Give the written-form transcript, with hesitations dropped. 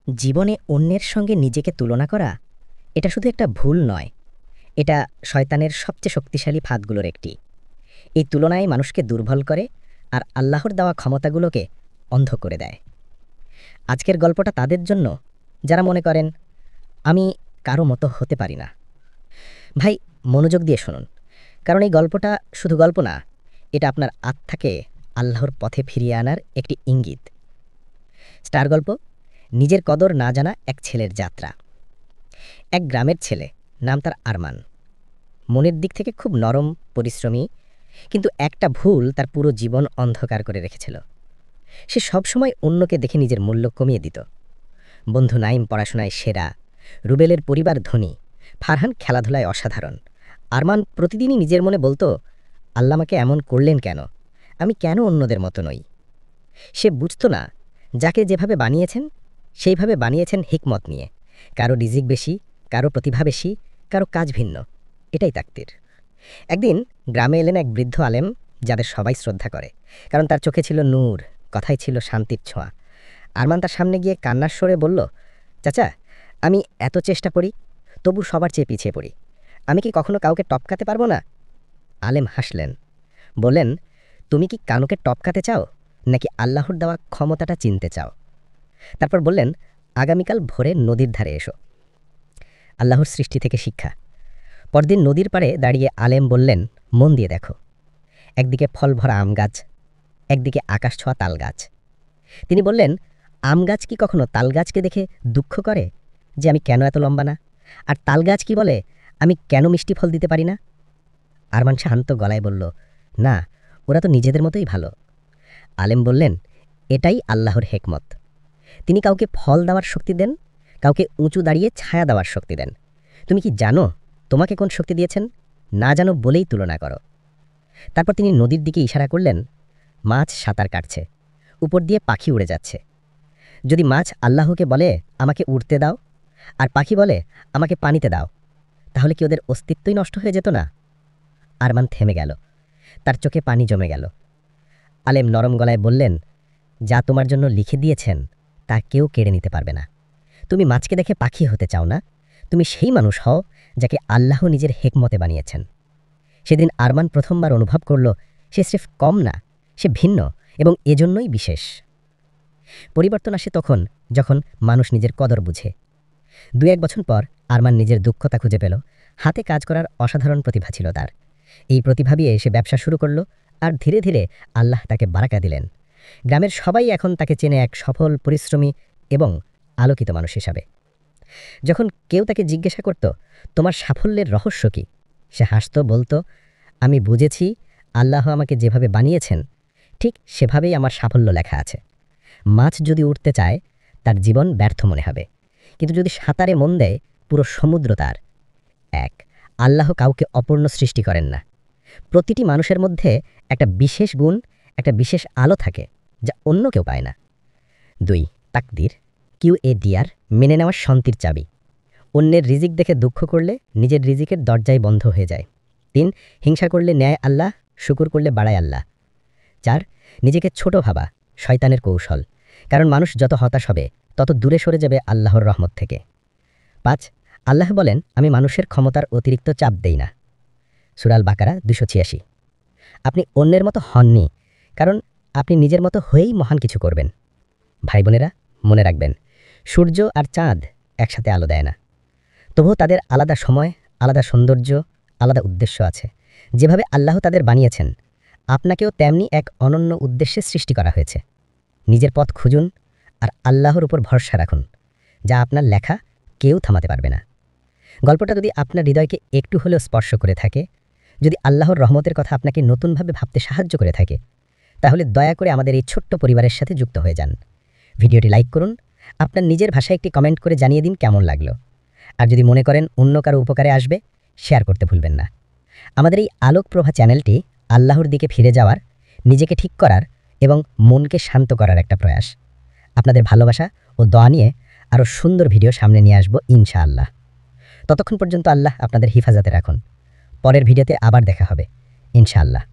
জীবনে অন্যের সঙ্গে নিজেকে তুলনা করা এটা শুধু একটা ভুল নয়, এটা শয়তানের সবচেয়ে শক্তিশালী ফাঁদগুলোর একটি। এই তুলনায় মানুষকে দুর্বল করে আর আল্লাহর দেওয়া ক্ষমতাগুলোকে অন্ধ করে দেয়। আজকের গল্পটা তাদের জন্য যারা মনে করেন আমি কারো মতো হতে পারি না। ভাই, মনোযোগ দিয়ে শুনুন, কারণ এই গল্পটা শুধু গল্প না, এটা আপনার আত্মাকে আল্লাহর পথে ফিরিয়ে আনার একটি ইঙ্গিত। স্টার গল্প, নিজের কদর না জানা এক ছেলের যাত্রা। এক গ্রামের ছেলে, নাম তার আরমান। মনের দিক থেকে খুব নরম, পরিশ্রমী, কিন্তু একটা ভুল তার পুরো জীবন অন্ধকার করে রেখেছিল। সে সবসময় অন্যকে দেখে নিজের মূল্য কমিয়ে দিত। বন্ধু নাইম পড়াশোনায় সেরা, রুবেলের পরিবার ধনী, ফারহান খেলাধুলায় অসাধারণ। আরমান প্রতিদিনই নিজের মনে বলতো, আল্লাহ আমাকে এমন করলেন কেন? আমি কেন অন্যদের মতো নই? সে বুঝত না, যাকে যেভাবে বানিয়েছেন সেইভাবে বানিয়েছেন হিকমত নিয়ে। কারো রিজিক বেশি, কারো প্রতিভা বেশি, কারো কাজ ভিন্ন। এটাই তাকদীর। একদিন গ্রামে এলেন এক বৃদ্ধ আলেম, যাদের সবাই শ্রদ্ধা করে, কারণ তার চোখে ছিল নূর, কথায় ছিল শান্তির ছোঁয়া। আরমান তার সামনে গিয়ে কান্নার স্বরে বলল, চাচা, আমি এত চেষ্টা করি, তবু সবার চেয়ে পিছিয়ে পড়ি। আমি কি কখনো কাউকে টপকাতে পারবো না? আলেম হাসলেন, বললেন, তুমি কি কানুকে টপকাতে চাও, নাকি আল্লাহর দেওয়া ক্ষমতাটা চিনতে চাও? তারপর বললেন, আগামীকাল ভোরে নদীর ধারে এসো। আল্লাহর সৃষ্টি থেকে শিক্ষা। পরদিন নদীর পাড়ে দাঁড়িয়ে আলেম বললেন, মন দিয়ে দেখো, একদিকে ফল ভরা আম গাছ, একদিকে আকাশ ছোঁয়া তাল গাছ। তিনি বললেন, আম গাছ কি কখনো তাল গাছকে দেখে দুঃখ করে যে আমি কেন এত লম্বা না? আর তাল গাছ কি বলে, আমি কেন মিষ্টি ফল দিতে পারি না? আরমান শান্ত গলায় বলল, না, ওরা তো নিজেদের মতোই ভালো। আলেম বললেন, এটাই আল্লাহর হেকমত। তিনি কাউকে ফল দেওয়ার শক্তি দেন, কাউকে উঁচু দাঁড়িয়ে ছায়া দেওয়ার শক্তি দেন। তুমি কি জানো তোমাকে কোন শক্তি দিয়েছেন? না জানো বলেই তুলনা করো। তারপর তিনি নদীর দিকে ইশারা করলেন। মাছ সাঁতার কাটছে, উপর দিয়ে পাখি উড়ে যাচ্ছে। যদি মাছ আল্লাহকে বলে আমাকে উড়তে দাও, আর পাখি বলে আমাকে পানিতে দাও, তাহলে কি ওদের অস্তিত্বই নষ্ট হয়ে যেত না? আরমান থেমে গেল, তার চোখে পানি জমে গেল। আলেম নরম গলায় বললেন, যা তোমার জন্য লিখে দিয়েছেন তা কেউ কেড়ে নিতে পারবে না। তুমি মাছকে দেখে পাখি হতে চাও না, তুমি সেই মানুষ হও যাকে আল্লাহ নিজের হেকমতে বানিয়েছেন। সেদিন আরমান প্রথমবার অনুভব করল, সে স্রেফ কম না, সে ভিন্ন, এবং এজন্যই বিশেষ। পরিবর্তন আসে তখন যখন মানুষ নিজের কদর বুঝে। 2-1 বছর পর আরমান নিজের দক্ষতা খুঁজে পেল। হাতে কাজ করার অসাধারণ প্রতিভা ছিল তার। এই প্রতিভা দিয়ে সে ব্যবসা শুরু করল, আর ধীরে ধীরে আল্লাহ তাকে বারাকা দিলেন। গ্রামের সবাই এখন তাকে চেনে এক সফল, পরিশ্রমী এবং আলোকিত মানুষ হিসাবে। যখন কেউ তাকে জিজ্ঞাসা করত, তোমার সাফল্যের রহস্য কী, সে হাসত, বলতো, আমি বুঝেছি আল্লাহ আমাকে যেভাবে বানিয়েছেন ঠিক সেভাবেই আমার সাফল্য লেখা আছে। মাছ যদি উঠতে চায় তার জীবন ব্যর্থ মনে হবে, কিন্তু যদি সাঁতারে মন দেয় পুরো সমুদ্র তার। এক, আল্লাহ কাউকে অপূর্ণ সৃষ্টি করেন না। প্রতিটি মানুষের মধ্যে একটা বিশেষ গুণ, একটা বিশেষ আলো থাকে, যা অন্য কেউ পায় না। 2, তাকদীর, QADR, মেনে নেওয়ার শান্তির চাবি। অন্যের রিজিক দেখে দুঃখ করলে নিজের রিজিকের দরজাই বন্ধ হয়ে যায়। 3, হিংসা করলে ন্যায় আল্লাহ, শুকুর করলে বাড়ায় আল্লাহ। 4, নিজেকে ছোট ভাবা, শয়তানের কৌশল, কারণ মানুষ যত হতাশ হবে তত দূরে সরে যাবে আল্লাহর রহমত থেকে। 5, আল্লাহ বলেন, আমি মানুষের ক্ষমতার অতিরিক্ত চাপ দেই না। সূরা আল বাকারা 286। আপনি অন্যের মতো হননি, কারণ আপনি নিজের মতো হয়েই মহান কিছু করবেন। ভাই বোনেরা, মনে রাখবেন, সূর্য আর চাঁদ একসাথে আলো দেয় না, তবুও তাদের আলাদা সময়, আলাদা সৌন্দর্য, আলাদা উদ্দেশ্য আছে। যেভাবে আল্লাহ তাদের বানিয়েছেন, আপনাকেও তেমনি এক অনন্য উদ্দেশ্যে সৃষ্টি করা হয়েছে। নিজের পথ খুঁজুন আর আল্লাহর উপর ভরসা রাখুন, যা আপনার লেখা কেউ থামাতে পারবে না। গল্পটা যদি আপনার হৃদয়কে একটু হলেও স্পর্শ করে থাকে, যদি আল্লাহর রহমতের কথা আপনাকে নতুনভাবে ভাবতে সাহায্য করে থাকে, তাহলে দয়া করে আমাদের এই ছোট্ট পরিবারের সাথে যুক্ত হয়ে যান। ভিডিওটি লাইক করুন, আপনার নিজের ভাষায় একটি কমেন্ট করে জানিয়ে দিন কেমন লাগলো। আর যদি মনে করেন অন্য কারো উপকারে আসবে, শেয়ার করতে ভুলবেন না। আমাদের এই আলোক প্রভা চ্যানেলটি আল্লাহর দিকে ফিরে যাওয়ার, নিজেকে ঠিক করার এবং মনকে শান্ত করার একটা প্রয়াস। আপনাদের ভালোবাসা ও দোয়া নিয়ে আরও সুন্দর ভিডিও সামনে নিয়ে আসবো ইনশাআল্লাহ। ততক্ষণ পর্যন্ত আল্লাহ আপনাদের হিফাজতে রাখুন। পরের ভিডিওতে আবার দেখা হবে ইনশাআল্লাহ।